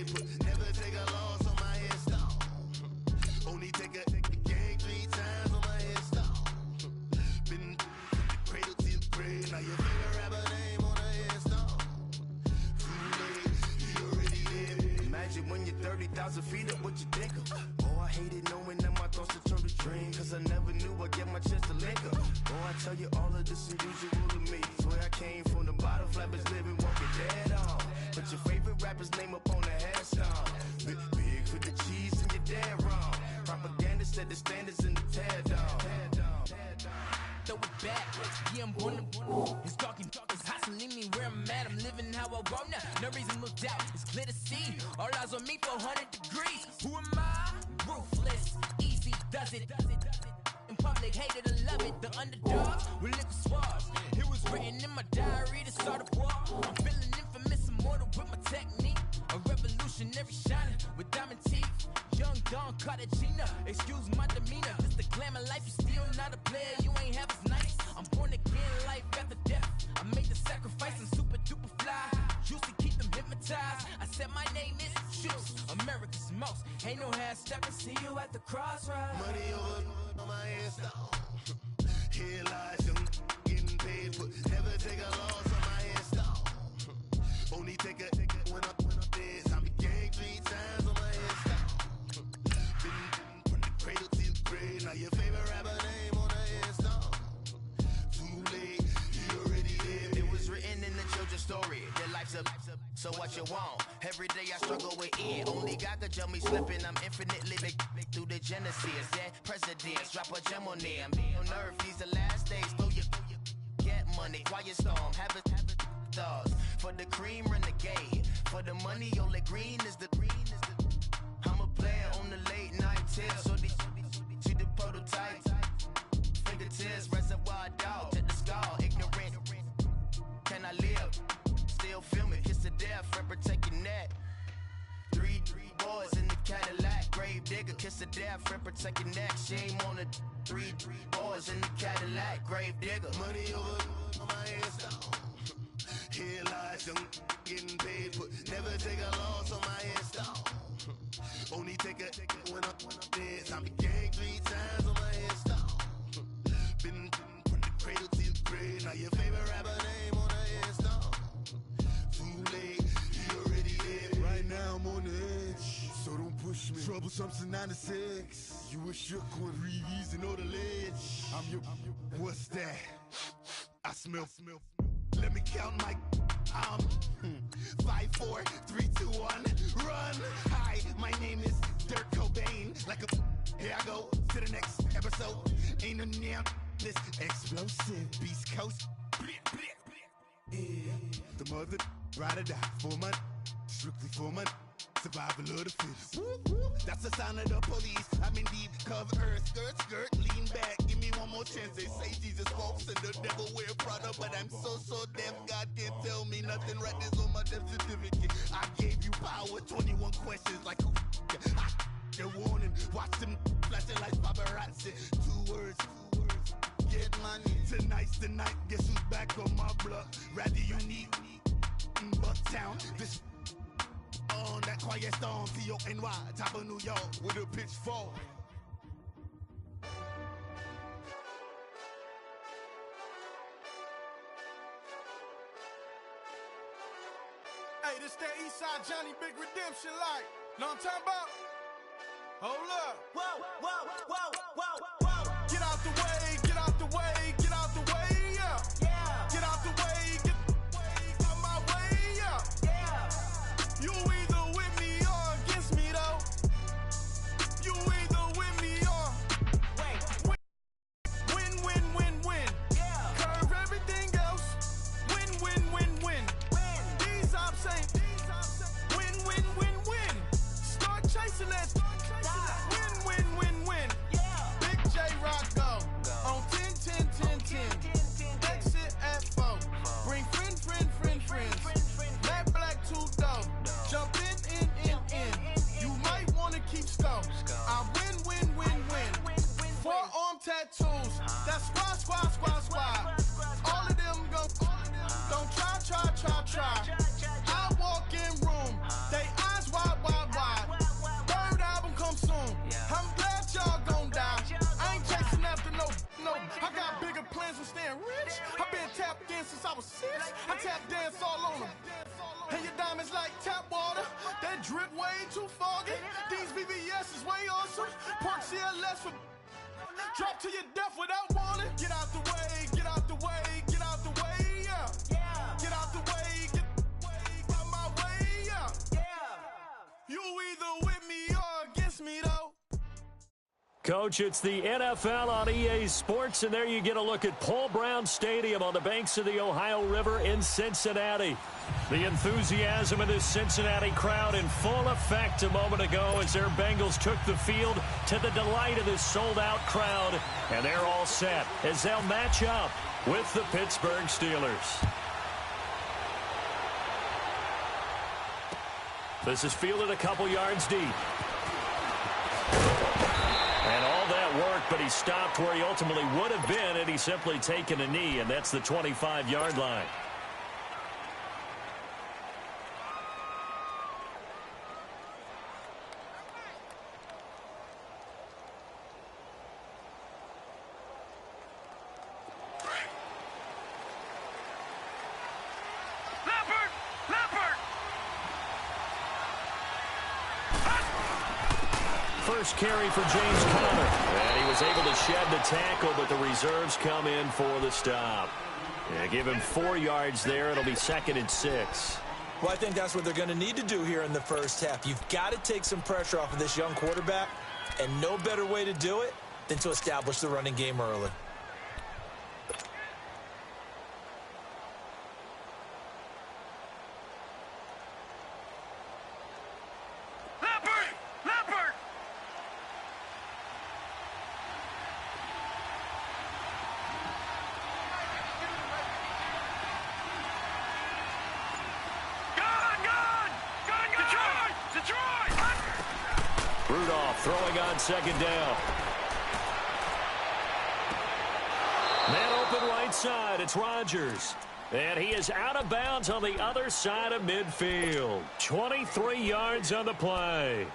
paid, but never take a loss on my install. Only take a gang 3 times on my install. Been from the cradle to the grave, now your favorite rapper name on the install. Too late, he already lived. Imagine when you're 30,000 feet up, what you think of? Oh, I hated knowing that my thoughts would turn to dream, cause I never knew I'd get my chance to link up. Oh, I tell you all of this unusual to me. Swear I came from the bottom, flappers living, walking dead on. Put your favorite rapper's name up on the headstone. Big for the cheese and you're dead wrong. Propaganda set the standards in the tear down. Throw it back, yeah, I'm on the it's talking, it's hustling me where I'm at. I'm living how I want now. No reason to doubt, it's clear to see. All eyes on me, 400 degrees. Who am I? Ruthless, easy does it. In public, hated or love it. The underdogs with liquor swabs. It was written in my diary to start a war. I'm feeling infamous, immortal with my technique. A revolutionary shining with diamond teeth. Young Don Cartagena, excuse my demeanor. This the glamour life, you still not a player, you ain't half as nice. I'm born again, life after death. I made the sacrifice and super duper fly. Used to keep them hypnotized. I said my name is Juice, America's most. Ain't no half stepping, see you at the crossroads. Money over on my install. Here lies young getting paid, but never take a loss on my install. Only take a when I'm dead. I'm gang 3 times on my install. From the cradle to the grave, now your favorite rapper name on the install. Too late, he already lived. It was written in the children's story. Their life's up, so what you want? Every day I struggle with it. Only God could jump me slipping. I'm infinitely big through the genesis. That presidents drop a gem on them. On earth, these the last days. Throw your get money. Quiet storm, have it stars. For the cream, renegade. For the money, only green is the I'm a player on the late night tips. So these see the prototype. Fingertips, reservoir dog, to the skull. Ignorant. Can I live? Still film it. Kiss the death, friend, protect your neck. 3 boys in the Cadillac. Grave digger, kiss the death, friend, protect your neck. Shame on the 3 boys in the Cadillac. Grave digger. Money over on my install. Here lies young getting paid, but never take a loss on my install. Only take a when I'm dead. I'm gang 3 times on my install. Been from the cradle to the grave. Now your favorite rapper name on the install. Too late, he already lived. Right now I'm on the edge, so don't push me. Troublesome to 96. You a shook one, Reeves and all the ledge. I'm your. What's that? I smell. Let me count my 5, 4, 3, 2, 1, run. Hi, my name is Dirk Cobain. Like a here I go to the next episode. Ain't no damn this explosive Beast Coast. Yeah. The mother ride or die for money, strictly for money. Survival of the fittest. That's the sign of the police. I'm indeed cover earth, skirt, lean back. Give me one more chance. They say Jesus walks and the devil wear Prada, but I'm so deaf. God can't tell me nothing. Right there's on my death certificate. I gave you power. 21 questions like who? You're warning. Watch them flashing like paparazzi. 2 words. Get money. Tonight's the night. Guess who's back on my block? Rather unique. Bucktown. This. On that quiet storm, T-O-N-Y, top of New York, with a pitchfork. Hey, this that Eastside Johnny Big Redemption like. Know what I'm talking about? Hold up. Whoa. Get out the way, get out the way, get out the way, yeah. Get out the way, get out my way, yeah. You either with me or against me, though. You either with me or win. Curve everything else. Win. These ops ain't win. Start chasing that. Win. Big J Rock go on 10. Exit at 4. Bring friends. Matt Black 2 dope. Jump in. You might wanna keep score. I win. Forearm tattoos. That's squad. All of them go. Don't try. I walk in room. They eyes wide. tap water. That drip way too foggy. These VVS is way awesome. Park CLS for drop to your death without warning. Get out the way, get out the way, get out the way, yeah. Get out the way, get out my way, yeah. You either with me or against me, though. Coach, it's the NFL on EA Sports, and there you get a look at Paul Brown Stadium on the banks of the Ohio River in Cincinnati. The enthusiasm of this Cincinnati crowd in full effect a moment ago as their Bengals took the field to the delight of this sold-out crowd, and they're all set as they'll match up with the Pittsburgh Steelers. This is fielded a couple yards deep. And all that worked, but he stopped where he ultimately would have been had he simply taken a knee, and that's the 25-yard line. First carry for James Conner. And he was able to shed the tackle, but the reserves come in for the stop. Yeah, give him 4 yards there. It'll be 2nd and 6. Well, I think that's what they're going to need to do here in the first half. You've got to take some pressure off of this young quarterback, and no better way to do it than to establish the running game early. Throwing on 2nd down. Man open right side. It's Rodgers. And he is out of bounds on the other side of midfield. 23 yards on the play.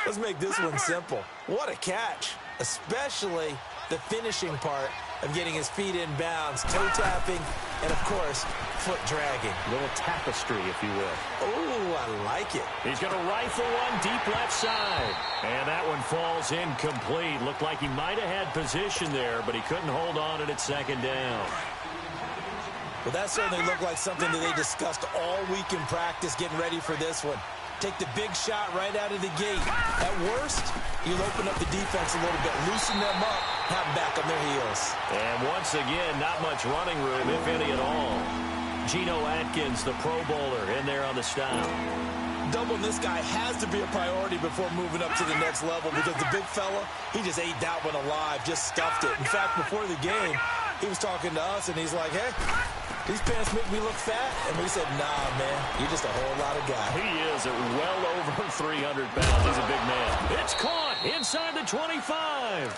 Let's make this one simple. What a catch, especially the finishing part of getting his feet in bounds, toe tapping, and, of course, foot dragging. A little tapestry, if you will. Oh, I like it. He's going to rifle one deep left side. And that one falls incomplete. Looked like he might have had position there, but he couldn't hold on at 2nd down. Well, that certainly looked like something that they discussed all week in practice getting ready for this one. Take the big shot right out of the gate. At worst, you'll open up the defense a little bit, loosen them up, have them back on their heels. And once again, not much running room, if any at all. Geno Atkins, the Pro Bowler, in there on the stop. Doubling this guy has to be a priority before moving up to the next level because the big fella, he just ate that one alive, just stuffed it. In fact, before the game, he was talking to us, and he's like, hey, these pants make me look fat. And we said, nah, man, you're just a whole lot of guy. He is at well over 300 pounds. He's a big man. It's caught inside the 25.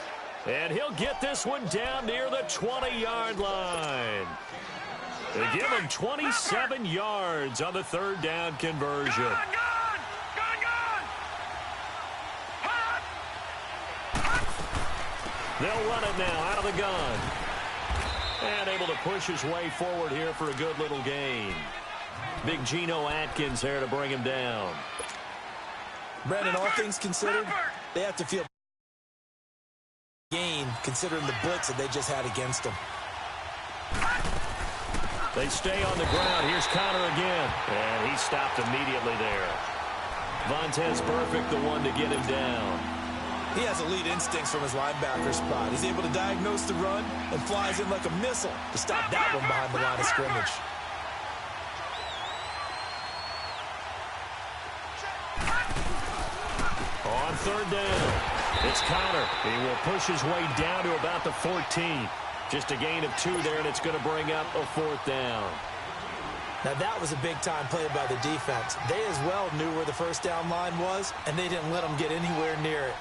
And he'll get this one down near the 20-yard line. They give him 27 yards on the 3rd down conversion. They'll run it now out of the gun. And able to push his way forward here for a good little gain. Big Geno Atkins there to bring him down. Brandon, all things considered, they have to feel gain considering the blitz that they just had against them. They stay on the ground. Here's Conner again. And he stopped immediately there. Vontaze Burfict, the one to get him down. He has elite instincts from his linebacker spot. He's able to diagnose the run and flies in like a missile to stop that one behind the line of scrimmage. On 3rd down, it's Conner. He will push his way down to about the 14. Just a gain of 2 there, and it's going to bring up a 4th down. Now, that was a big-time play by the defense. They as well knew where the 1st down line was, and they didn't let them get anywhere near it.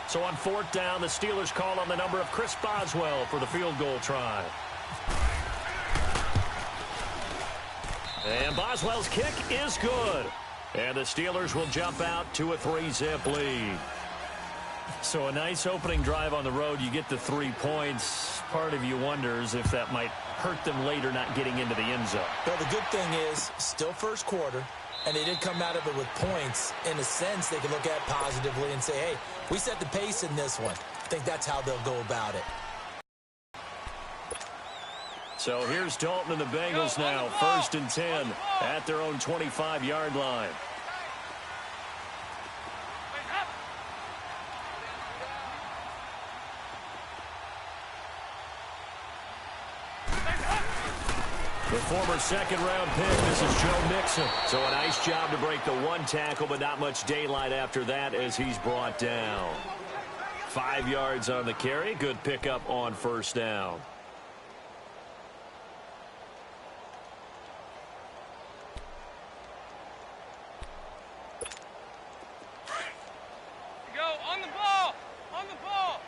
So on 4th down, the Steelers call on the number of Chris Boswell for the field goal try. And Boswell's kick is good. And the Steelers will jump out to a 3-zip lead. So a nice opening drive on the road. You get the 3 points. Part of you wonders if that might hurt them later not getting into the end zone. Well, the good thing is still first quarter, and they did come out of it with points. In a sense, they can look at positively and say, hey, we set the pace in this one. I think that's how they'll go about it. So here's Dalton and the Bengals now. 1st and 10 at their own 25-yard line. The former second-round pick, this is Joe Mixon. So a nice job to break the 1 tackle, but not much daylight after that as he's brought down. 5 yards on the carry. Good pickup on 1st down. Go on the ball! On the ball!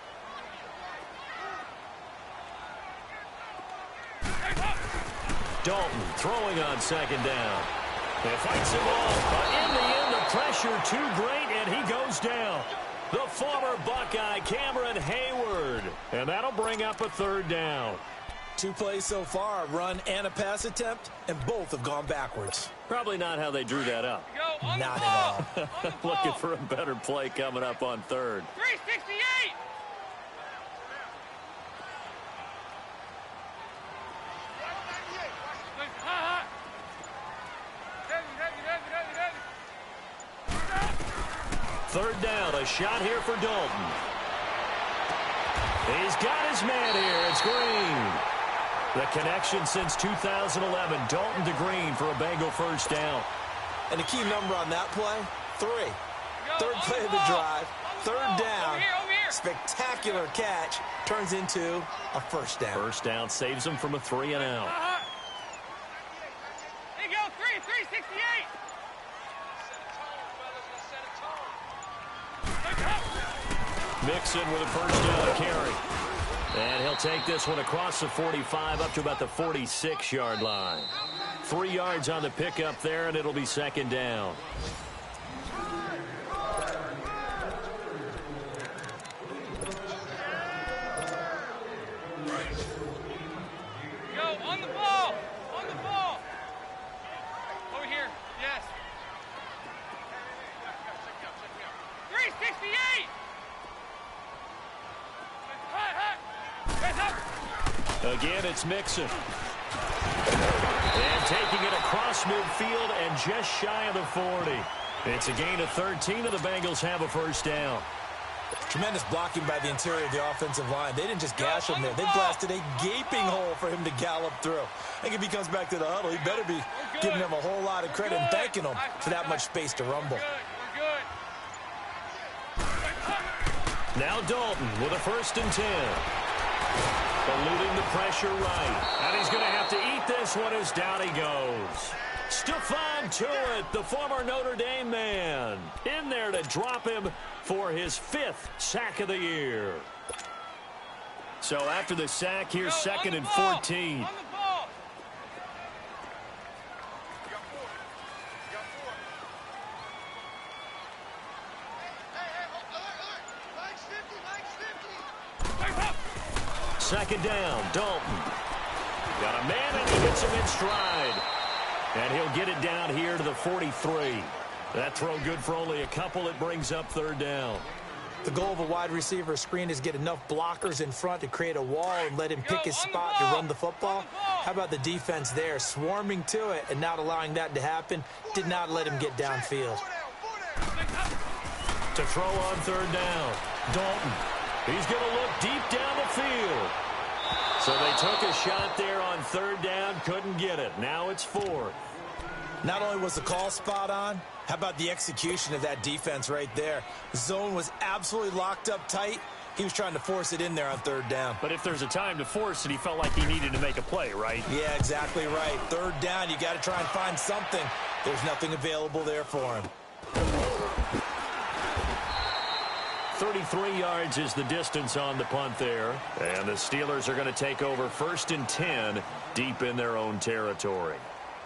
Dalton throwing on 2nd down. He fights him off, but in the end, the pressure too great, and he goes down. The former Buckeye, Cameron Hayward. And that'll bring up a 3rd down. 2 plays so far, a run and a pass attempt, and both have gone backwards. Probably not how they drew that up. Go on Not the at ball! all. On the ball. Looking for a better play coming up on 3rd. 368! Third down, a shot here for Dalton. He's got his man here. It's Green. The connection since 2011. Dalton to Green for a Bengal 1st down. And the key number on that play, 3. Go 3rd on play the of the ball. drive, On the 3rd ball. down, Over here. spectacular catch, turns into a 1st down. 1st down saves him from a 3 and out. There you go, 368! Mixon with a 1st down carry. And he'll take this one across the 45 up to about the 46-yard line. 3 yards on the pickup there, and it'll be 2nd down. Go on the ball! On the ball! Over here, yes. 368! Again, it's Mixon. And taking it across midfield and just shy of the 40. It's a gain of 13, and the Bengals have a 1st down. Tremendous blocking by the interior of the offensive line. They didn't just gash him there. They blasted a gaping hole for him to gallop through. I think if he comes back to the huddle, he better be giving them a whole lot of credit and thanking them for that much space to rumble. We're good. Now Dalton with a 1st and 10. Eluding the pressure right. And he's going to have to eat this one as down he goes. Stephon Tuitt, the former Notre Dame man, in there to drop him for his 5th sack of the year. So after the sack, here's 2nd and 14. On the ball! Second down, Dalton. Got a man and he gets him in stride. And he'll get it down here to the 43. That throw good for only a couple. It brings up 3rd down. The goal of a wide receiver screen is get enough blockers in front to create a wall and let him pick his spot to run the football. How about the defense there, swarming to it and not allowing that to happen? Did not let him get downfield. To throw on 3rd down, Dalton. He's going to look deep down the field. So they took a shot there on 3rd down, couldn't get it. Now it's 4th. Not only was the call spot on, how about the execution of that defense right there? The zone was absolutely locked up tight. He was trying to force it in there on 3rd down. But if there's a time to force it, he felt like he needed to make a play, right? Yeah, exactly right. 3rd down, you got to try and find something. There's nothing available there for him. 33 yards is the distance on the punt there. And the Steelers are going to take over 1st and 10 deep in their own territory.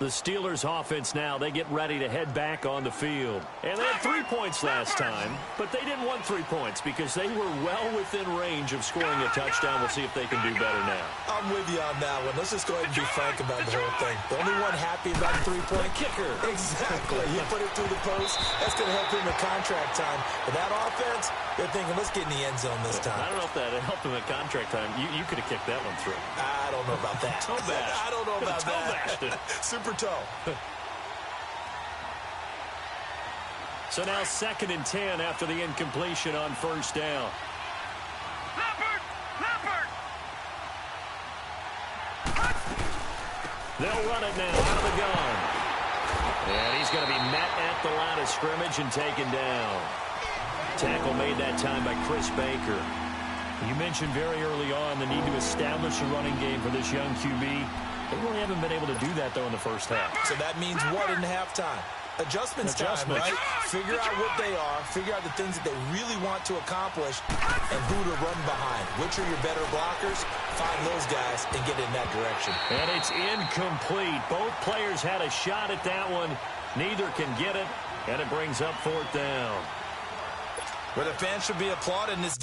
The Steelers offense now, they get ready to head back on the field. And they had 3 points last time, but they didn't want 3 points because they were well within range of scoring a touchdown. We'll see if they can do better now. I'm with you on that one. Let's just go ahead and be frank about the whole thing. The only one happy about the 3-point kicker. Exactly. He put it through the post. That's going to help him in contract time. But that offense, they're thinking, let's get in the end zone this time. I don't know if that helped him at contract time. You could have kicked that one through. I don't know about that. Toe bash. I don't know about Toe bashed that. it. Super toe. So now 2nd and 10 after the incompletion on 1st down. They'll run it now out of the gun. And he's going to be met at the line of scrimmage and taken down. Tackle made that time by Chris Baker. You mentioned very early on the need to establish a running game for this young QB. They really haven't been able to do that, though, in the first half. So that means what in halftime? Adjustments time, right? Figure out what they are, figure out the things that they really want to accomplish, and who to run behind. Which are your better blockers? Find those guys and get in that direction. And it's incomplete. Both players had a shot at that one. Neither can get it, and it brings up 4th down. Where the fans should be applauding this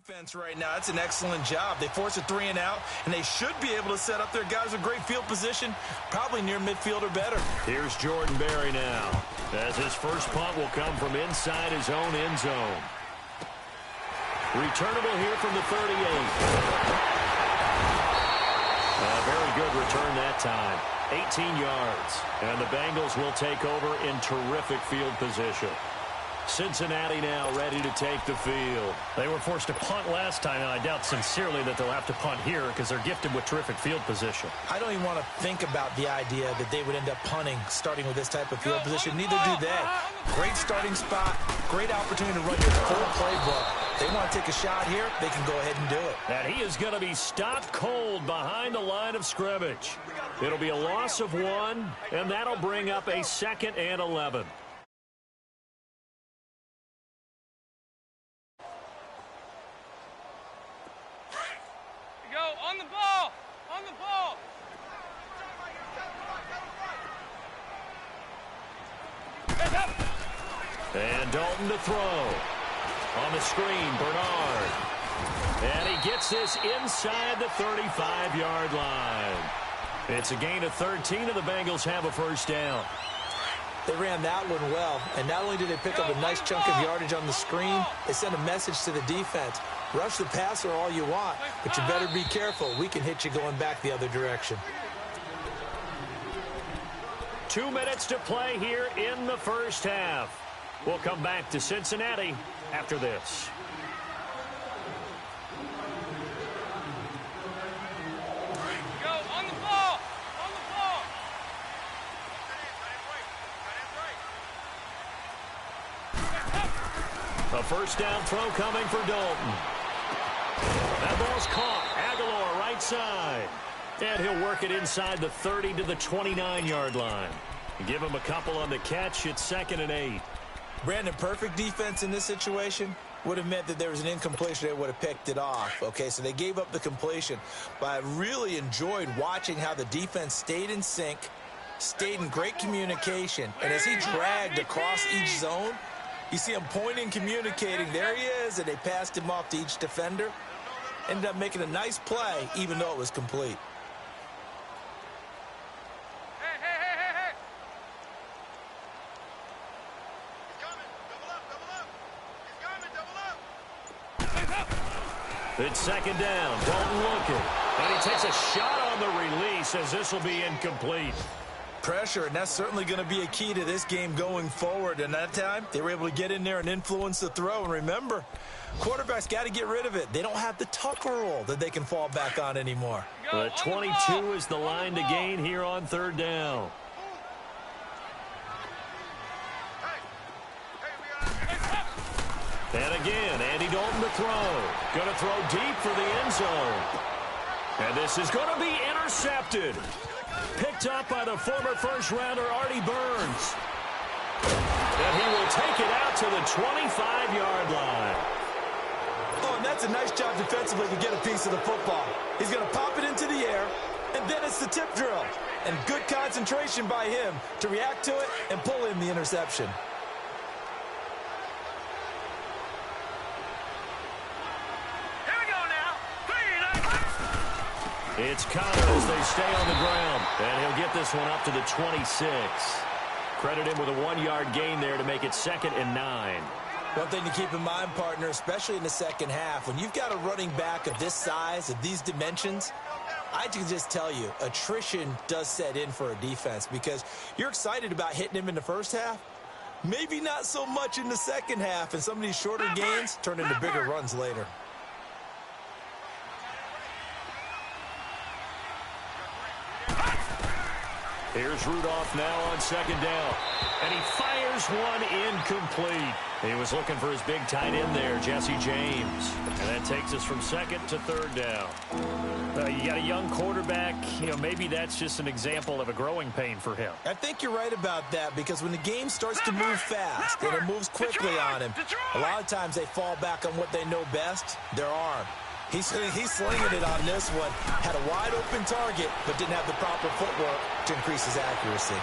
defense right now. That's an excellent job. They force a 3 and out, and they should be able to set up their guys with great field position, probably near midfield or better. Here's Jordan Berry now, as his first punt will come from inside his own end zone. Returnable here from the 38. A very good return that time. 18 yards. And the Bengals will take over in terrific field position. Cincinnati now ready to take the field. They were forced to punt last time, and I doubt sincerely that they'll have to punt here because they're gifted with terrific field position. I don't even want to think about the idea that they would end up punting starting with this type of field position. Neither do they. Great starting spot, great opportunity to run your full playbook. They want to take a shot here, they can go ahead and do it. And he is going to be stopped cold behind the line of scrimmage. It'll be a loss of 1, and that'll bring up a 2nd and 11. On the ball! On the ball! And Dalton to throw. On the screen, Bernard. And he gets this inside the 35-yard line. It's a gain of 13, and the Bengals have a first down. They ran that one well, and not only did they pick up a nice chunk of yardage on the screen, they sent a message to the defense. Rush the passer all you want, but you better be careful. We can hit you going back the other direction. 2 minutes to play here in the first half. We'll come back to Cincinnati after this. Go on the ball! On the ball! A first down throw coming for Dalton. That ball's caught. Aguilar right side. And he'll work it inside the 30 to the 29-yard line. Give him a couple on the catch. It's 2nd and 8. Brandon, perfect defense in this situation would have meant that there was an incompletion. They would have picked it off. Okay, so they gave up the completion. But I really enjoyed watching how the defense stayed in sync, stayed in great communication. And as he dragged across each zone, you see him pointing, communicating. There he is, and they passed him off to each defender. Ended up making a nice play, even though it was complete. It's 2nd down. Dalton looking. And he takes a shot on the release as this will be incomplete. Pressure, and that's certainly going to be a key to this game going forward. And that time, they were able to get in there and influence the throw. And remember, quarterbacks got to get rid of it. They don't have the Tucker rule that they can fall back on anymore. The 22 is the line to gain here on 3rd down. And again, Andy Dalton to throw. Going to throw deep for the end zone. And this is going to be intercepted. Picked up by the former first-rounder Artie Burns. And he will take it out to the 25-yard line. Oh, and that's a nice job defensively to get a piece of the football. He's going to pop it into the air, and then it's the tip drill. And good concentration by him to react to it and pull in the interception. It's Connor as they stay on the ground. And he'll get this one up to the 26. Credit him with a 1-yard gain there to make it 2nd and 9. One thing to keep in mind, partner, especially in the second half, when you've got a running back of this size, of these dimensions, I can just tell you, attrition does set in for a defense because you're excited about hitting him in the first half. Maybe not so much in the second half, and some of these shorter gains turn into bigger runs later. Here's Rudolph now on 2nd down. And he fires one incomplete. He was looking for his big tight end there, Jesse James. And that takes us from 2nd to 3rd down. You got a young quarterback. You know, maybe that's just an example of a growing pain for him. I think you're right about that because when the game starts to move fast and it moves quickly on him, a lot of times they fall back on what they know best, their arm. He's slinging it on this one. Had a wide-open target, but didn't have the proper footwork to increase his accuracy.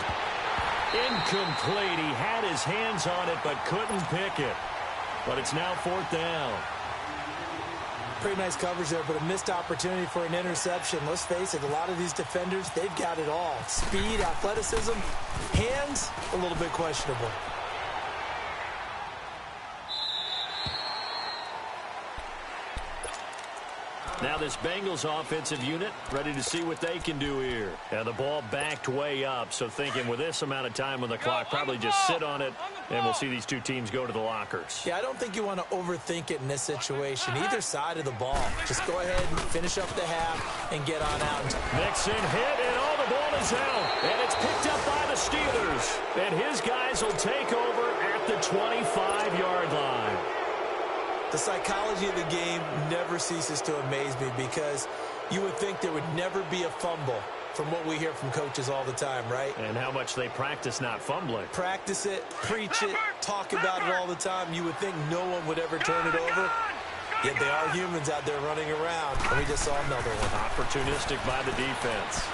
Incomplete. He had his hands on it, but couldn't pick it. But it's now 4th down. Pretty nice coverage there, but a missed opportunity for an interception. Let's face it, a lot of these defenders, they've got it all. Speed, athleticism, hands, a little bit questionable. Now this Bengals offensive unit ready to see what they can do here. And the ball backed way up, so thinking with this amount of time on the clock, probably just sit on it, and we'll see these two teams go to the lockers. Yeah, I don't think you want to overthink it in this situation. Either side of the ball. Just go ahead and finish up the half and get on out. Mixon hit, and all the ball is out. And it's picked up by the Steelers. And his guys will take over at the 25-yard line. The psychology of the game never ceases to amaze me because you would think there would never be a fumble from what we hear from coaches all the time, right? And how much they practice not fumbling. Practice it, preach it, talk about it all the time. You would think no one would ever turn it over. Yet they are humans out there running around. And we just saw another one. Opportunistic by the defense.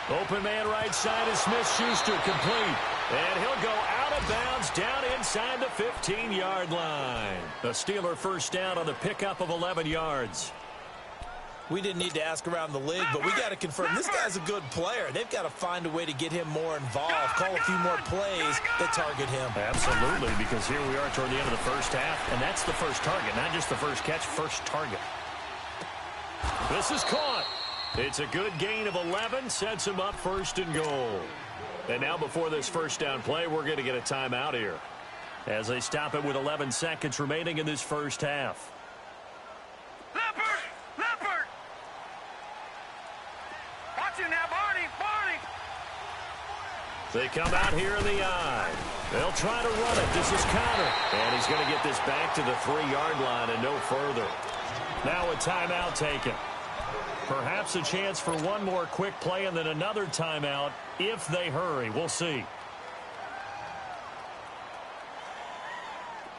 Open man right side is Smith-Schuster, complete. And he'll go out of bounds down inside the 15-yard line. The Steeler first down on the pickup of 11 yards. We didn't need to ask around the league, but we got to confirm this guy's a good player. They've got to find a way to get him more involved, call a few more plays that target him. Absolutely, because here we are toward the end of the first half, and that's the first target, not just the first catch, first target. This is caught. It's a good gain of 11, sets him up first and goal. And now before this first down play, we're going to get a timeout here as they stop it with 11 seconds remaining in this first half. Leopard! Watch it now, Barney! They come out here in the eye. They'll try to run it. This is counter. And he's going to get this back to the 3-yard line and no further. Now a timeout taken. Perhaps a chance for one more quick play and then another timeout if they hurry. We'll see.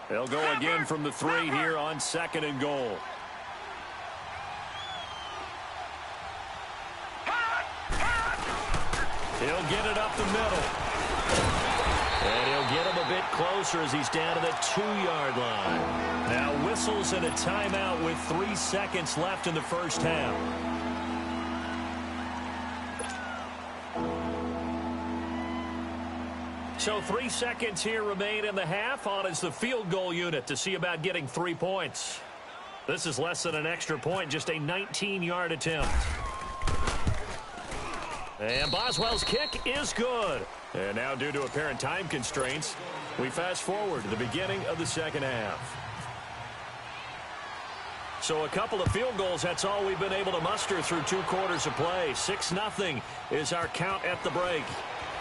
They'll go again from the 3 here on second and goal. He'll get it up the middle. And he'll get him a bit closer as he's down to the 2-yard line. Now whistles and a timeout with 3 seconds left in the first half. So 3 seconds here remain in the half. On is the field goal unit to see about getting 3 points. This is less than an extra point, just a 19-yard attempt. And Boswell's kick is good. And now due to apparent time constraints, we fast forward to the beginning of the second half. So a couple of field goals, that's all we've been able to muster through 2 quarters of play. 6-0 is our count at the break.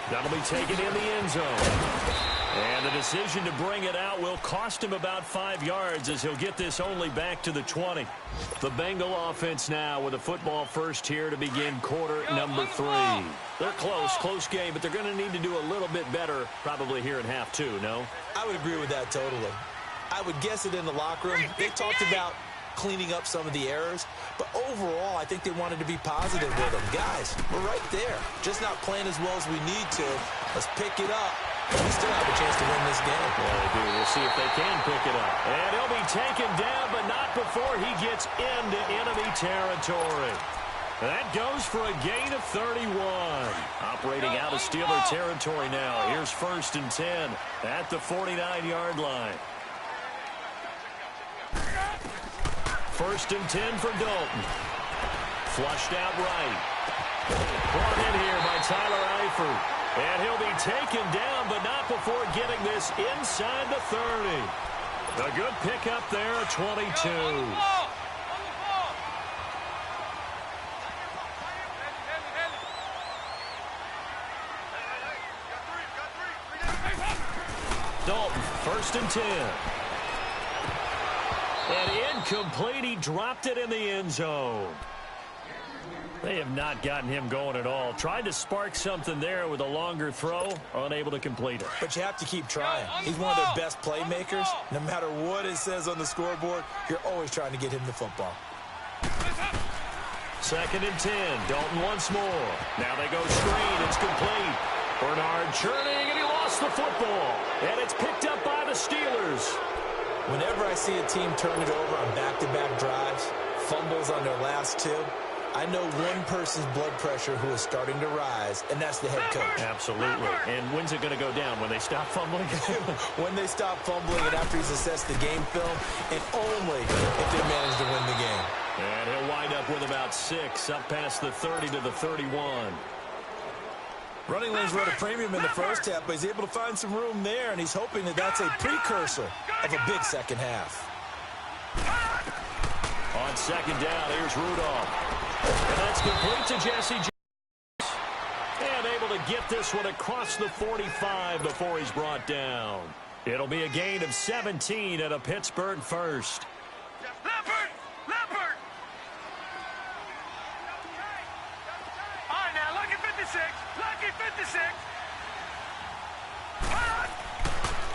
That'll be taken in the end zone. And the decision to bring it out will cost him about 5 yards as he'll get this only back to the 20. The Bengal offense now with a football first here to begin quarter number 3. They're close game, but they're going to need to do a little bit better probably here in half 2, no? I would agree with that totally. I would guess it in the locker room. They talked about cleaning up some of the errors, but overall I think they wanted to be positive with them. Guys, we're right there, just not playing as well as we need to. Let's pick it up. We still have a chance to win this game. Yeah, they do. We'll see if they can pick it up. And he'll be taken down, but not before he gets into enemy territory. That goes for a gain of 31. Operating out of Steeler territory now. Here's 1st and 10 at the 49-yard line. 1st and 10 for Dalton. Flushed out right. Brought in here by Tyler Eifert. And he'll be taken down, but not before getting this inside the 30. A good pickup there, 22. Dalton, 1st and 10. And incomplete, he dropped it in the end zone. They have not gotten him going at all. Tried to spark something there with a longer throw, unable to complete it. But you have to keep trying. He's one of their best playmakers. No matter what it says on the scoreboard, you're always trying to get him the football. 2nd and 10, Dalton once more. Now they go screen, it's complete. Bernard churning, and he lost the football. And it's picked up by the Steelers. Whenever I see a team turn it over on back-to-back drives, fumbles on their last two, I know one person's blood pressure who is starting to rise, and that's the head coach. Absolutely. And when's it going to go down? When they stop fumbling? When they stop fumbling and after he's assessed the game film, and only if they manage to win the game. And he'll wind up with about 6, up past the 30 to the 31. Running lanes were at a premium in the first half, but he's able to find some room there, and he's hoping that that's a precursor of a big second half. On second down, here's Rudolph. And that's complete to Jesse James. And able to get this one across the 45 before he's brought down. It'll be a gain of 17 and a Pittsburgh first. Leopard! Leopard! All right, now, lucky 56. Lucky 56.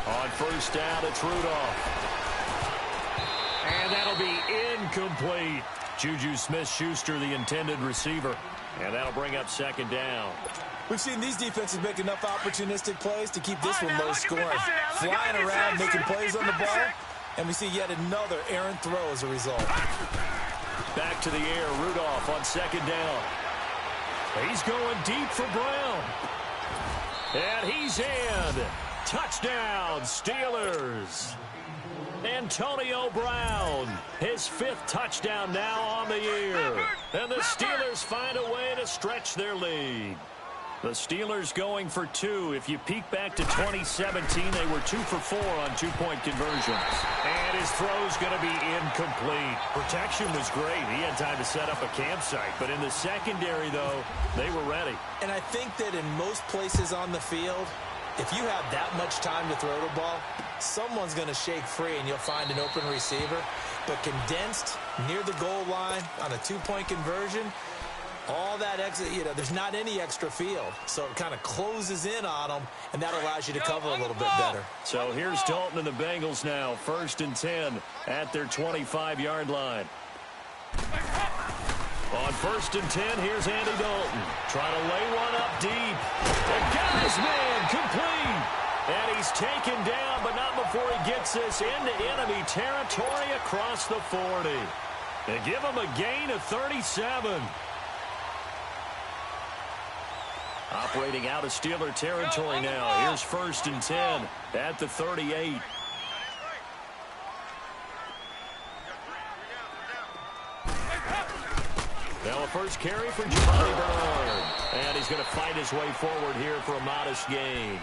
On first down, it's Rudolph. And that'll be incomplete. Juju Smith-Schuster, the intended receiver. And that'll bring up second down. We've seen these defenses make enough opportunistic plays to keep this one low scoring. Flying around, making plays on the ball. And we see yet another errant throw as a result. Back to the air, Rudolph on second down. He's going deep for Brown. And he's in. Touchdown, Steelers. Antonio Brown, his 5th touchdown now on the year. And the Steelers find a way to stretch their lead. The Steelers going for 2. If you peek back to 2017, they were 2 for 4 on 2-point conversions. And his throw's going to be incomplete. Protection was great. He had time to set up a campsite. But in the secondary, though, they were ready. And I think that in most places on the field, if you have that much time to throw the ball, someone's going to shake free and you'll find an open receiver. But condensed near the goal line on a 2-point conversion, all that extra, there's not any extra field. So it kind of closes in on them, and that allows you to cover a little bit better. So here's Dalton and the Bengals now, 1st and 10 at their 25-yard line. On 1st and 10, here's Andy Dalton. Trying to lay one up deep. And got his man complete. And he's taken down, but not before he gets this into enemy territory across the 40. They give him a gain of 37. Operating out of Steeler territory now. Here's 1st and 10 at the 38. Now a first carry for Jahmyr Bernard. And he's going to fight his way forward here for a modest gain.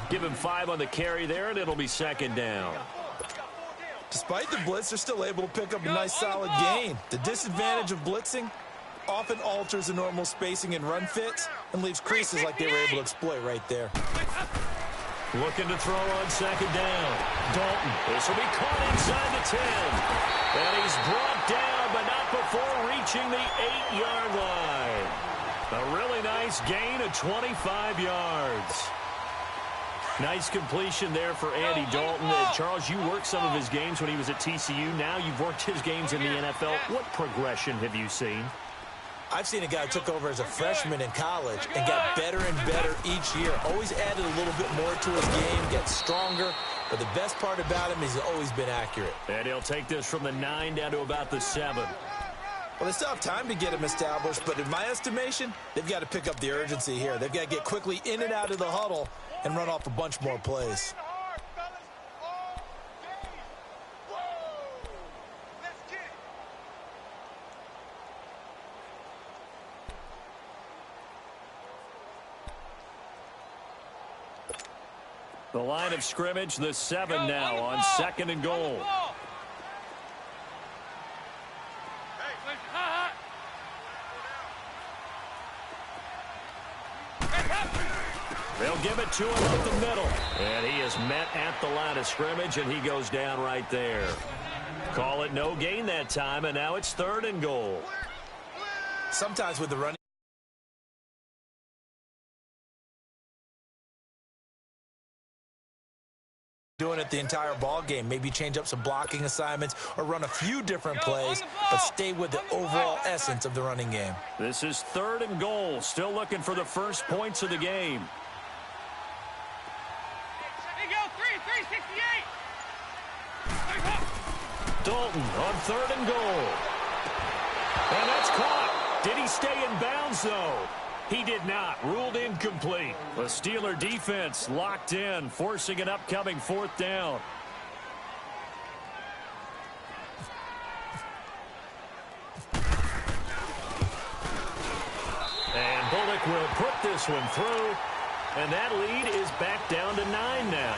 Give him 5 on the carry there, and it'll be second down. Despite the blitz, they're still able to pick up a nice solid gain. The disadvantage of blitzing often alters the normal spacing and run fits and leaves creases like they were able to exploit right there. Looking to throw on second down. Dalton. This will be caught inside the 10. And he's brought down, but not before reaching the 8-yard line. A really nice gain of 25 yards. Nice completion there for Andy Dalton. Charles, you worked some of his games when he was at TCU. Now you've worked his games in the NFL. What progression have you seen? I've seen a guy who took over as a freshman in college and got better and better each year. Always added a little bit more to his game, gets stronger. But the best part about him is he's always been accurate. And he'll take this from the 9 down to about the 7. Well, they still have time to get him established, but in my estimation, they've got to pick up the urgency here. They've got to get quickly in and out of the huddle and run off a bunch more plays. The line of scrimmage, the 7 now on 2nd and goal. They'll give it to him up the middle. And he is met at the line of scrimmage, and he goes down right there. Call it no gain that time, and now it's 3rd and goal. Sometimes with the running, doing it the entire ball game, maybe change up some blocking assignments or run a few different plays, but stay with the overall essence of the running game. This is 3rd and goal, still looking for the first points of the game. Here you go, 368. Dalton on 3rd and goal. And that's caught. Did he stay in bounds, though? He did not. Ruled incomplete. The Steeler defense locked in, forcing an upcoming 4th down. And Bullock will put this one through. And that lead is back down to 9 now.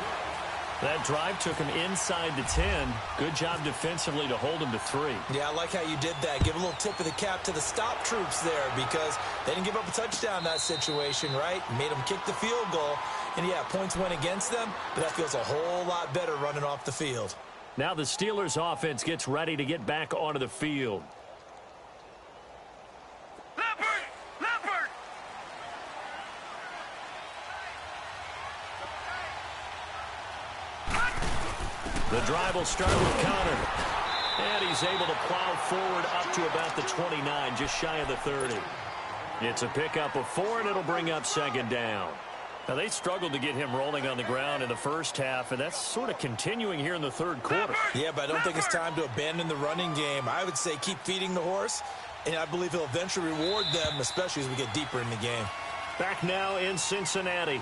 That drive took him inside the 10. Good job defensively to hold him to 3. Yeah, I like how you did that. Give a little tip of the cap to the stop troops there because they didn't give up a touchdown in that situation, right? Made them kick the field goal. And, yeah, points went against them, but that feels a whole lot better running off the field. Now the Steelers offense gets ready to get back onto the field. The drive will start with Connor. And he's able to plow forward up to about the 29, just shy of the 30. It's a pickup of 4, and it'll bring up 2nd down. Now, they struggled to get him rolling on the ground in the first half, and that's sort of continuing here in the 3rd quarter. Yeah, but I don't think it's time to abandon the running game. I would say keep feeding the horse, and I believe he'll eventually reward them, especially as we get deeper in the game. Back now in Cincinnati.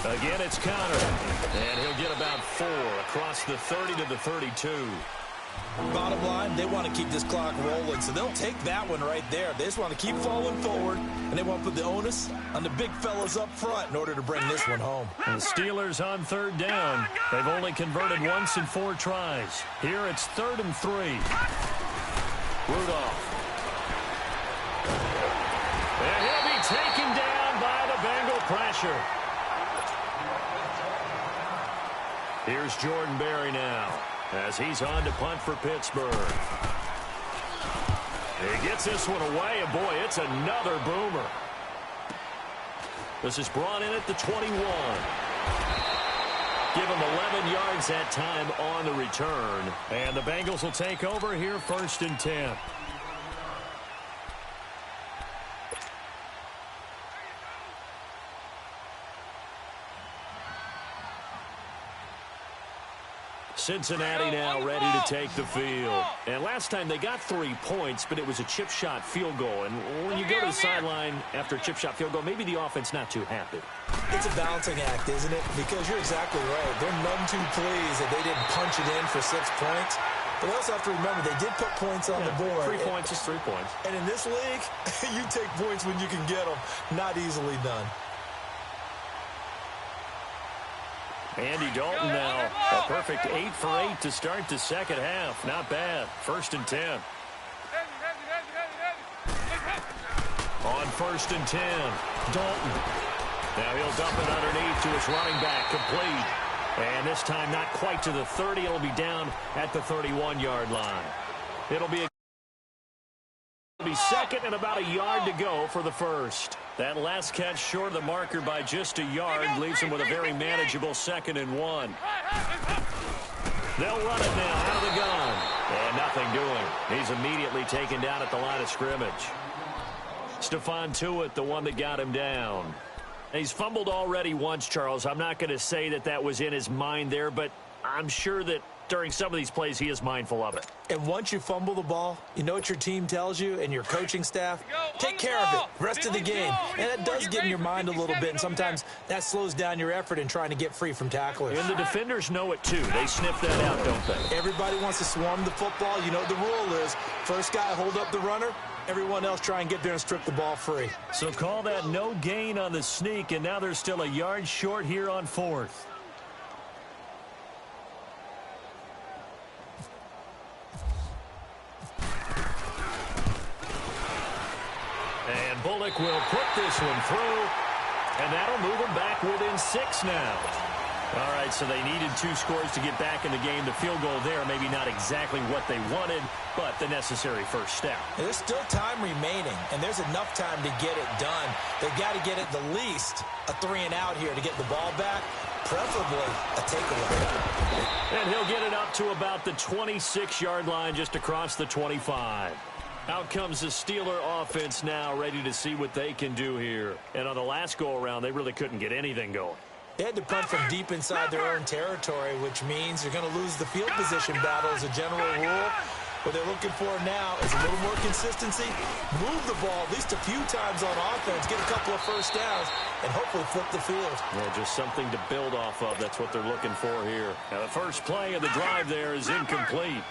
Again, it's Connor, and he'll get about 4 across the 30 to the 32. Bottom line, they want to keep this clock rolling, so they'll take that one right there. They just want to keep falling forward, and they want to put the onus on the big fellas up front in order to bring this one home. And the Steelers on 3rd down. They've only converted once in 4 tries. Here it's 3rd and 3. Rudolph. And he'll be taken down by the Bengal pressure. Here's Jordan Berry now as he's on to punt for Pittsburgh. He gets this one away, and boy, it's another boomer. This is brought in at the 21. Give him 11 yards that time on the return. And the Bengals will take over here 1st and 10. Cincinnati now ready to take the field. And last time they got 3 points, but it was a chip shot field goal. And when you go to the sideline after a chip shot field goal, maybe the offense not too happy. It's a balancing act, isn't it? Because you're exactly right. They're none too pleased that they didn't punch it in for 6 points. But they also have to remember they did put points on the board. 3 points is 3 points. And in this league, you take points when you can get them. Not easily done. Andy Dalton now, a perfect 8 for 8 to start the 2nd half. Not bad. 1st and 10. On 1st and 10, Dalton. Now he'll dump it underneath to his running back, complete. And this time not quite to the 30. It'll be down at the 31-yard line. It'll be 2nd and about a yard to go for the 1st. That last catch short of the marker by just a yard leaves him with a very manageable 2nd and 1. They'll run it now out of the gun. And nothing doing. He's immediately taken down at the line of scrimmage. Stephon Tuitt, the one that got him down. He's fumbled already once, Charles. I'm not going to say that that was in his mind there, but I'm sure that during some of these plays he is mindful of it. And once you fumble the ball, you know what your team tells you and your coaching staff? Take care of it. Rest of the game. And it does get in your mind a little bit, and sometimes that slows down your effort in trying to get free from tacklers. And the defenders know it too. They sniff that out, don't they? Everybody wants to swarm the football. You know what the rule is. First guy hold up the runner. Everyone else try and get there and strip the ball free. So call that no gain on the sneak, and now they're still a yard short here on 4th. And Bullock will put this one through, and that'll move him back within 6 now. All right, so they needed 2 scores to get back in the game. The field goal there, maybe not exactly what they wanted, but the necessary first step. There's still time remaining, and there's enough time to get it done. They've got to get at the least a 3-and-out here to get the ball back, preferably a takeaway. And he'll get it up to about the 26-yard line, just across the 25. Out comes the Steeler offense now, ready to see what they can do here. And on the last go-around, they really couldn't get anything going. They had to punt from deep inside their own territory, which means you're going to lose the field position battle as a general rule. What they're looking for now is a little more consistency, move the ball at least a few times on offense, get a couple of first downs, and hopefully flip the field. Yeah, just something to build off of. That's what they're looking for here. Now, the first play of the drive there is incomplete.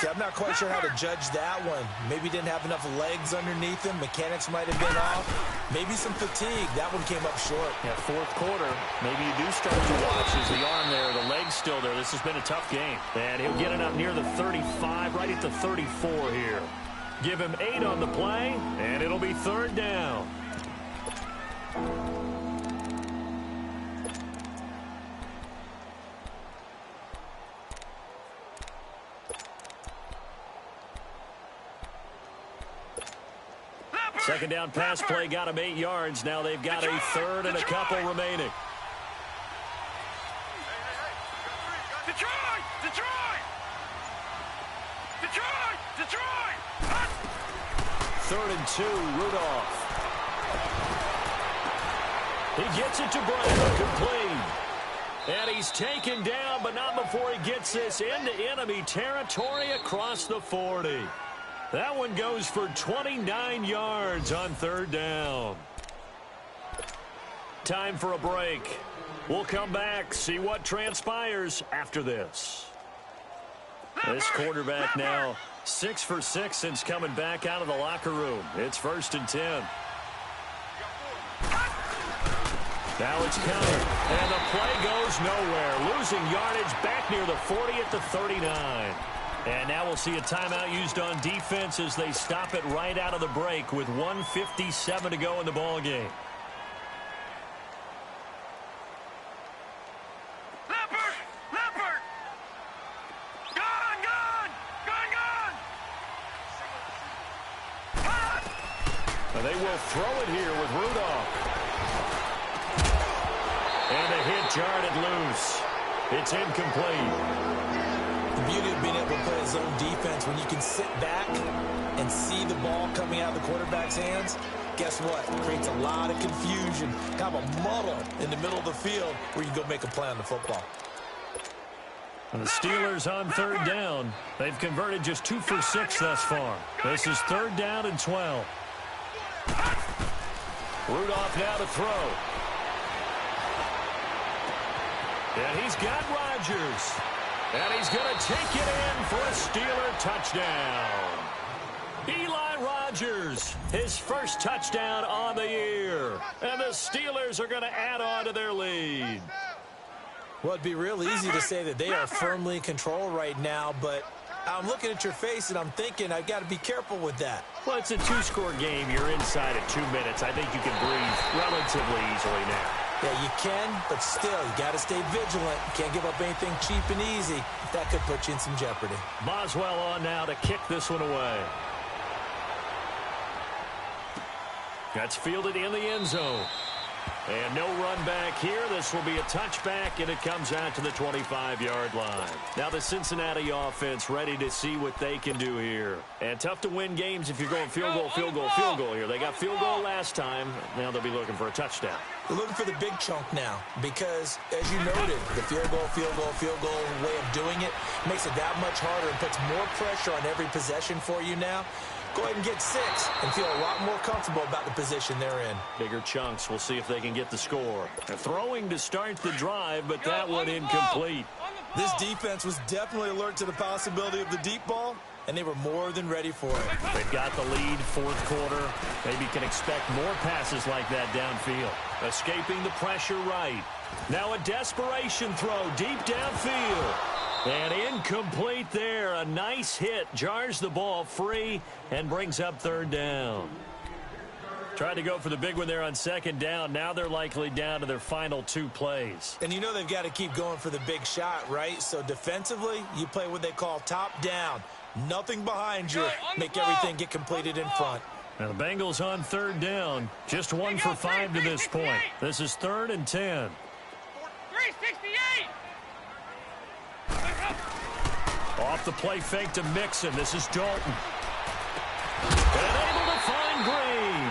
See, I'm not quite sure how to judge that one. Maybe didn't have enough legs underneath him. Mechanics might have been off. Maybe some fatigue. That one came up short. Yeah, fourth quarter. Maybe you do start to watch as the arm there, the leg's still there. This has been a tough game. And he'll get it up near the 35, right at the 34 here. Give him 8 on the play, and it'll be 3rd down. Second down pass play got him 8 yards. Now they've got a 3rd and a couple remaining. Detroit! Detroit! Detroit! Detroit! 3rd and 2, Rudolph. He gets it to Brown, complete. And he's taken down, but not before he gets this into enemy territory across the 40. That one goes for 29 yards on 3rd down. Time for a break. We'll come back, see what transpires after this. This quarterback now 6 for 6 since coming back out of the locker room. It's 1st and 10. Now it's countered, and the play goes nowhere. Losing yardage back near the 40 at the 39. And now we'll see a timeout used on defense as they stop it right out of the break with 1:57 to go in the ball game. Leopard! Gone! And they will throw it here with Rudolph. And the hit jarred it loose. It's incomplete. The beauty of being able to play a zone defense when you can sit back and see the ball coming out of the quarterback's hands, guess what? It creates a lot of confusion, kind of a muddle in the middle of the field where you can go make a play on the football. And the Steelers on 3rd down. They've converted just 2 for 6 thus far. This is 3rd down and 12. Rudolph now to throw. And he's got Rodgers. And he's going to take it in for a Steeler touchdown. Eli Rodgers, his first touchdown on the year. And the Steelers are going to add on to their lead. Well, it'd be real easy to say that they are firmly in control right now, but I'm looking at your face and I'm thinking I've got to be careful with that. Well, it's a 2-score game. You're inside at 2 minutes. I think you can breathe relatively easily now. Yeah, you can, but still, you got to stay vigilant. You can't give up anything cheap and easy. That could put you in some jeopardy. Boswell on now to kick this one away. That's fielded in the end zone. And no run back here. This will be a touchback, and it comes out to the 25-yard line. Now the Cincinnati offense ready to see what they can do here. And tough to win games if you're going field goal here. They got field goal last time. Now they'll be looking for a touchdown. They're looking for the big chunk now because, as you noted, the field goal way of doing it makes it that much harder and puts more pressure on every possession for you now. Go ahead and get 6 and feel a lot more comfortable about the position they're in. Bigger chunks. We'll see if they can get the score. They're throwing to start the drive, but that one incomplete. This defense was definitely alert to the possibility of the deep ball, and they were more than ready for it. They've got the lead, 4th quarter. Maybe can expect more passes like that downfield. Escaping the pressure right. Now a desperation throw deep downfield. And incomplete there. A nice hit. Jars the ball free and brings up 3rd down. Tried to go for the big one there on second down. Now they're likely down to their final 2 plays. And you know they've got to keep going for the big shot, right? So defensively, you play what they call top down. Nothing behind you. Make everything get completed in front. Now the Bengals on third down. Just 1 for 5 to this point. This is 3rd and 10. 368. Off the play fake to Mixon. This is Dalton. And able to find Green.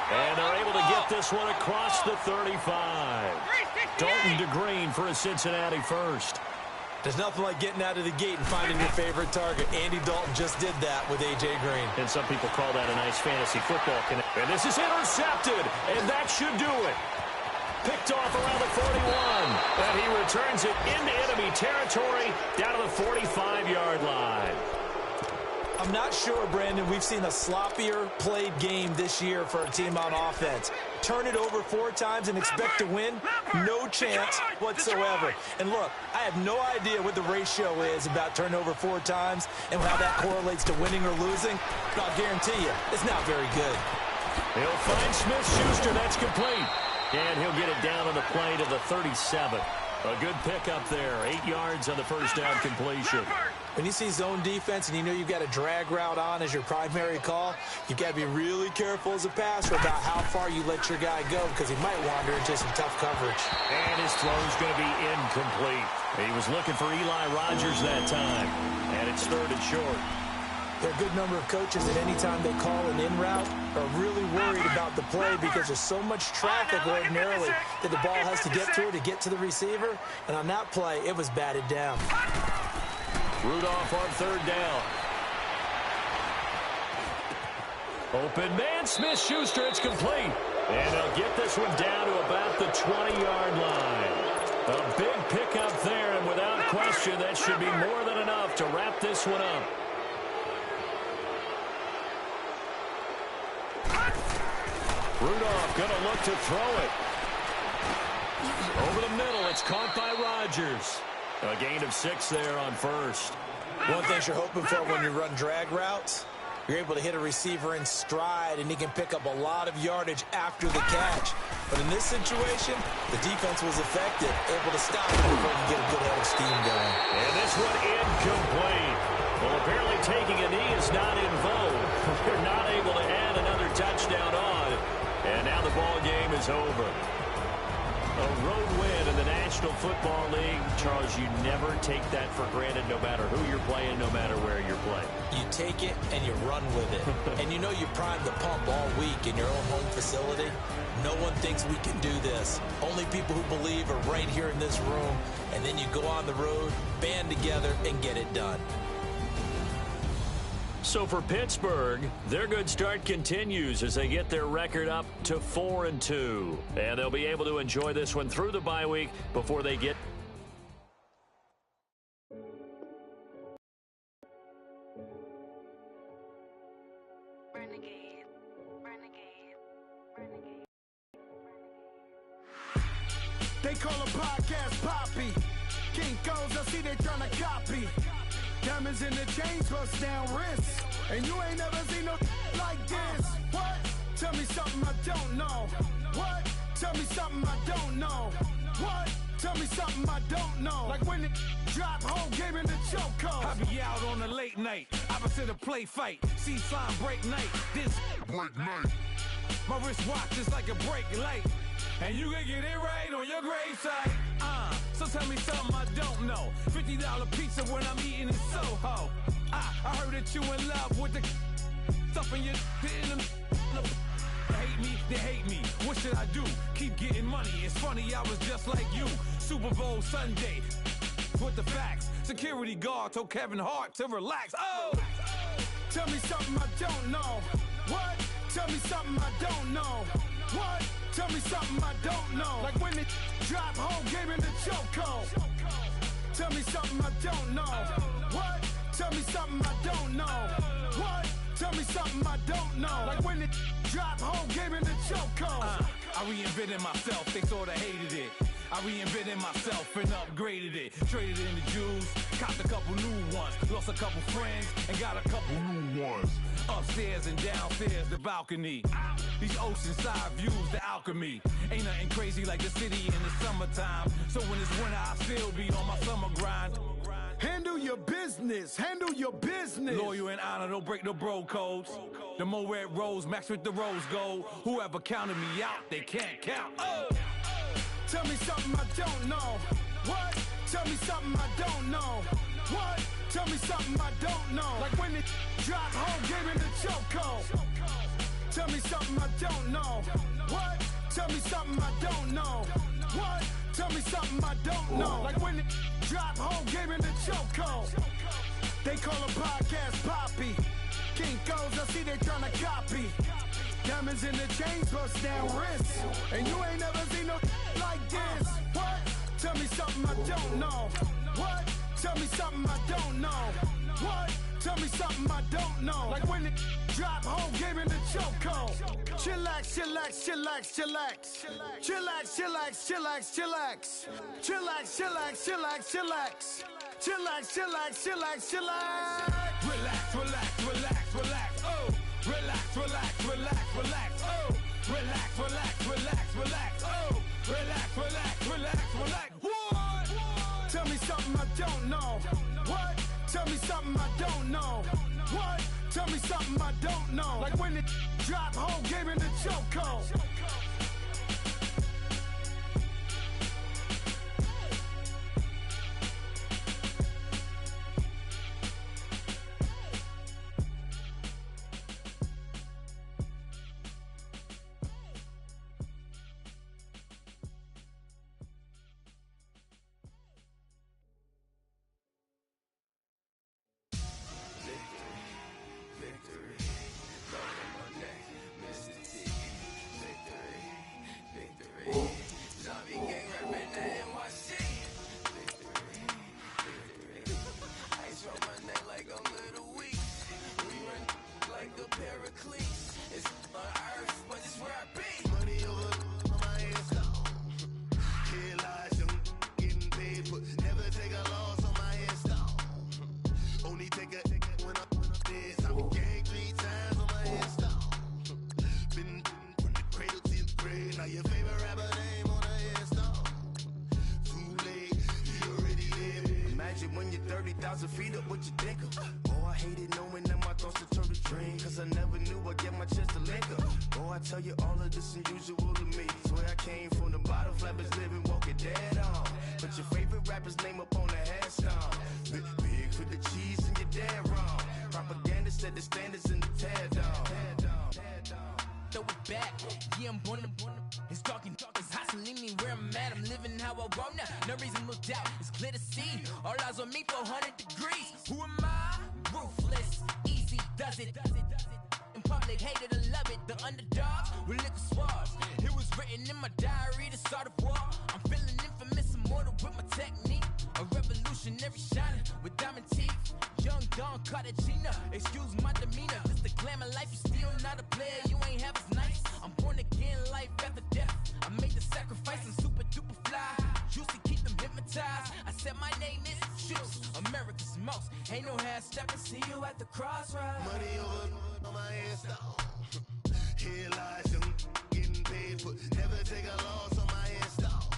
And they're able to get this one across the 35. Dalton to Green for a Cincinnati first. There's nothing like getting out of the gate and finding your favorite target. Andy Dalton just did that with A.J. Green. And some people call that a nice fantasy football connect. And this is intercepted. And that should do it. Picked off around the 41. And he returns it into enemy territory down to the 45-yard line. I'm not sure, Brandon, we've seen a sloppier played game this year for a team on offense. Turn it over 4 times and expect to win? No chance whatsoever. And look, I have no idea what the ratio is about turnover 4 times and how that correlates to winning or losing, but I'll guarantee you, it's not very good. He'll find Smith-Schuster. That's complete. And he'll get it down on the play to the 37. A good pickup there. 8 yards on the first down completion. When you see zone defense and you know you've got a drag route on as your primary call, you've got to be really careful as a passer about how far you let your guy go because he might wander into some tough coverage. And his throw is going to be incomplete. He was looking for Eli Rogers that time. And it's 3rd and short. There are a good number of coaches that any time they call an in route are really worried about the play because there's so much traffic ordinarily that the ball has to get through to get to the receiver. And on that play, it was batted down. Rudolph on 3rd down. Open man, Smith-Schuster, it's complete. And they'll get this one down to about the 20-yard line. A big pickup there, and without question, that should be more than enough to wrap this one up. Rudolph going to look to throw it. Over the middle, it's caught by Rodgers. A gain of 6 there on first. One thing you're hoping for when you run drag routes, you're able to hit a receiver in stride, and he can pick up a lot of yardage after the catch. But in this situation, the defense was effective, able to stop him before he could get a good head of steam going. And this one incomplete. Well, apparently taking a knee is not in vogue. They're not able to add another touchdown on. And now the ball game is over. A road win in the National Football League. Charles, you never take that for granted no matter who you're playing, no matter where you're playing. You take it and you run with it. And you know you primed the pump all week in your own home facility. No one thinks we can do this. Only people who believe are right here in this room. And then you go on the road, band together, and get it done. So for Pittsburgh, their good start continues as they get their record up to 4-2. And they'll be able to enjoy this one through the bye week before they get... They call a podcast Poppy. King goes, I see they tryna copy. Diamonds in the chains, bust down wrists. And you ain't never seen no like this. What? Tell me something I don't know. What? Tell me something I don't know. What? Tell me something I don't know. Like when it drop, whole game in the chokehold. I be out on a late night, opposite a play fight. See sign break night, this break night. My wristwatch is like a break light. And you can get it right on your gravesite. So tell me something I don't know. $50 pizza when I'm eating in Soho. I heard that you in love with the stuff in your in them. Hate me, they hate me. What should I do? Keep getting money. It's funny, I was just like you. Super Bowl Sunday. With the facts. Security guard told Kevin Hart to relax. Oh! Tell me something I don't know. What? Tell me something I don't know. What? Tell me something I don't know. Like when it drop, whole game in the chokehold. Tell me something I don't know. What? Tell me something I don't know. What? Tell me something I don't know. Like when it drop, whole game in the chokehold. I reinvented myself, they sorta hated it. I reinvented myself and upgraded it. Traded in the jewels, copped a couple new ones. Lost a couple friends and got a couple new ones. Upstairs and downstairs, the balcony. These oceanside views, the alchemy. Ain't nothing crazy like the city in the summertime. So when it's winter, I still be on my summer grind. Handle your business, handle your business. Loyal and honor, don't break the bro codes. The more red rose, max with the rose gold. Whoever counted me out, they can't count. Oh! Tell me something I don't know. What? Tell me something I don't know. What? Tell me something I don't know. Like when it drop home, game in the chokehold. Tell me something I don't know. What? Tell me something I don't know. What? Tell me something I don't know. Like when it drop home, game in the chokehold. They call a podcast Poppy. Kinkos, I see they tryna copy. Diamonds in the chains, bust down wrists. And you ain't never seen no like this. What? Tell me something I don't know. What? Tell me something I don't know. What? Tell me something I don't know. Like when it drop home, game in the chokehold. Chillax, chillax, chillax, chillax. Chillax, chillax, chillax, chillax. Chillax, chillax, chillax, chillax. Chillax, chillax, chillax, chillax. Relax, relax, relax, relax. Oh, relax, relax, relax, relax. Oh, relax, relax, relax, relax. Oh, relax, relax, relax, relax. What? Tell me something I don't know. What? Tell me something I don't know. What? Tell me something I don't know. Like when it drop home, game in the chokehold. Feet up, what you think of? Oh, I hated knowing that my thoughts would turn to dream. Cause I never knew I'd get my chance to link up. Oh, I tell you all of this unusual to me. Swear I came from the bottom, flappers living, walking dead on. Put your favorite rapper's name up on the headstone. Big for the cheese and you're dead wrong. Propaganda set the standards in the tear down. Throw it back, yeah, I'm born to. It's dark, it's hot, so leave me where I'm at. I'm living how I want now. No reason to doubt, it's clear to see. All eyes on me, 400 degrees. Who am I? Ruthless, easy, does it. In public, hate it or love it. The underdogs with liquor swabs. It was written in my diary to start a war. I'm feeling infamous, immortal with my technique. A revolutionary shining with diamond teeth. Young Don Cartagena, excuse my demeanor. Just the glamour life, you still not a player. You ain't half as nice. I'm born again, life after death. I made the sacrifice and super duper fly. Juicy, keep them hypnotized. I said my name is Juice, America's most. Ain't no half stepping, see you at the crossroads. Money over on my install. Here lies young, getting paid for. Never take a loss on my install.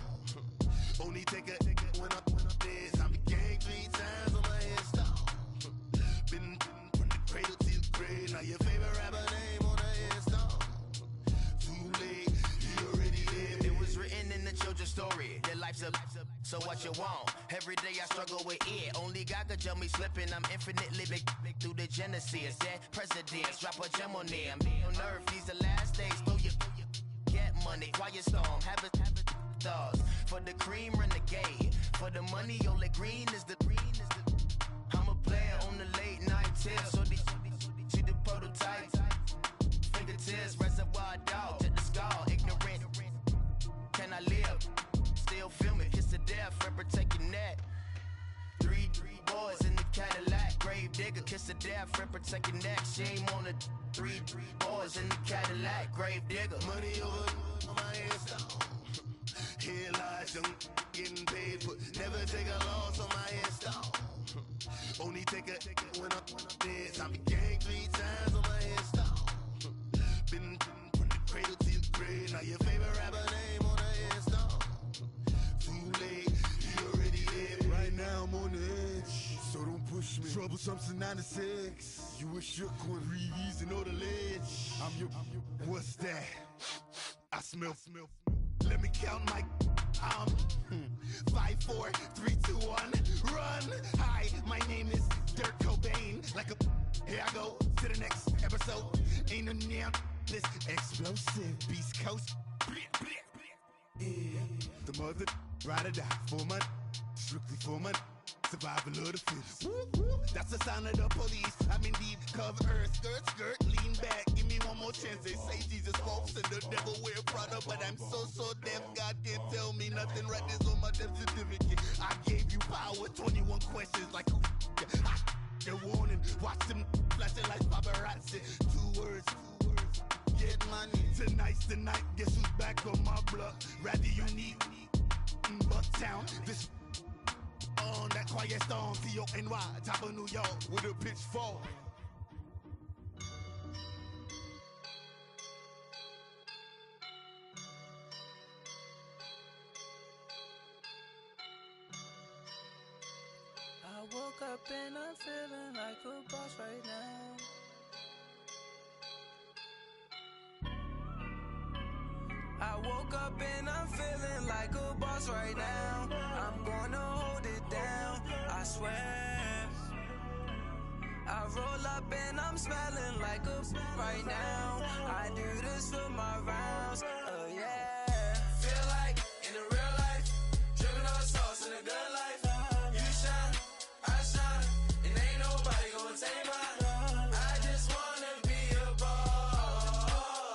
Only take a when I'm dead. I be gang 3 times on my install. Been from the cradle to the grave. Now your favorite rapper name on the install. Too late, he already lived. It was written in the children's story. Their life's a so what you want? Every day I struggle with it. Only God could tell me slipping. I'm infinitely big through the genesis. That presidents drop a gem on them. On earth, these the last days. Throw your get money. Quiet storm. Have it thoughts. For the cream, renegade. For the money, only green is the. I'm a player on the late night tips. So these see the prototype. Fingertips, reservoir dog to the skull. Ignorant. Can I live? Still film it. Kiss to death. Forever take your neck. 3 boys in the Cadillac. Grave digger. Kiss to death. Forever take your neck. Shame on the 3 boys in the Cadillac. Grave digger. Money over on my install. Here lies young getting paid, but never take a loss on my install. Only take a when I'm dead. I be gang 3 times on my install. Been from the cradle to the grave. Now your favorite rapper name on the install. Too late, he already dead. Right now I'm on the edge, so don't push me. Troublesome to 96. You a shook one, breeze and know the ledge. I'm your, what's that? I smell. Let me count my 5, 4, 3, 2, 1, run. Hi, my name is Dirk Cobain. Like a, here I go to the next episode. Ain't no damn this explosive Beast Coast. Yeah. The mother ride or die for money, strictly for money. Survival of the fittest. That's the sign of the police. I'm in deep cover earth. Skirt, lean back. Give me one more chance. They say Jesus walks and the devil wear Prada, but I'm so deaf. God can't tell me nothing. Right this on my death certificate. I gave you power. 21 questions like who? The warning. Watch them flashing like paparazzi. 2 words. Get money. Tonight's the night. Guess who's back on my block? Rather unique. Bucktown. This. On that quiet storm, T-O-N-Y, top of New York, with a pitchfork. I woke up and I'm feeling like a boss right now. I woke up and I'm feeling like a boss right now. I'm gonna hold it down, I swear. I roll up and I'm smelling like a right now. I do this for my rounds, oh yeah. Feel like in the real life, dripping on sauce in a good life. You shine, I shine, and ain't nobody gonna take mine. I just wanna be a boss.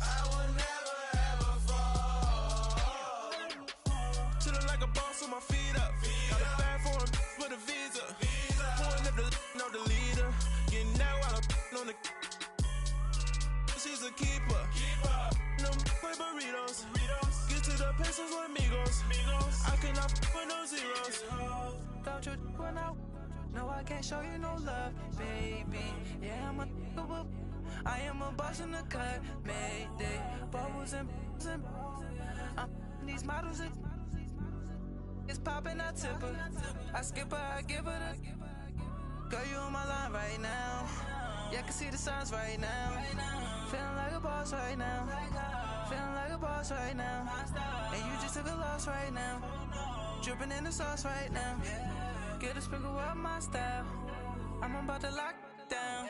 I will never ever fall. Chillin' like a boss with my feet up. Got a bag for him with a visa. Pulling up the know the leader. Getting out while I'm on the. She's a keeper. No play burritos. Get to the pesos with amigos. I cannot with no zeros. Don't you run out? No, I can't show you no love, baby. Yeah, I am a boss in the cut. Mayday. Bubbles and these models. It's popping, I tip her. I skip her, I give her the. Girl, you on my line right now. Yeah, I can see the signs right now. Feeling like a boss right now. Feeling like a boss right now. And you just took a loss right now. Dripping in the sauce right now. Get a sprinkle up my style. I'm about to lock down.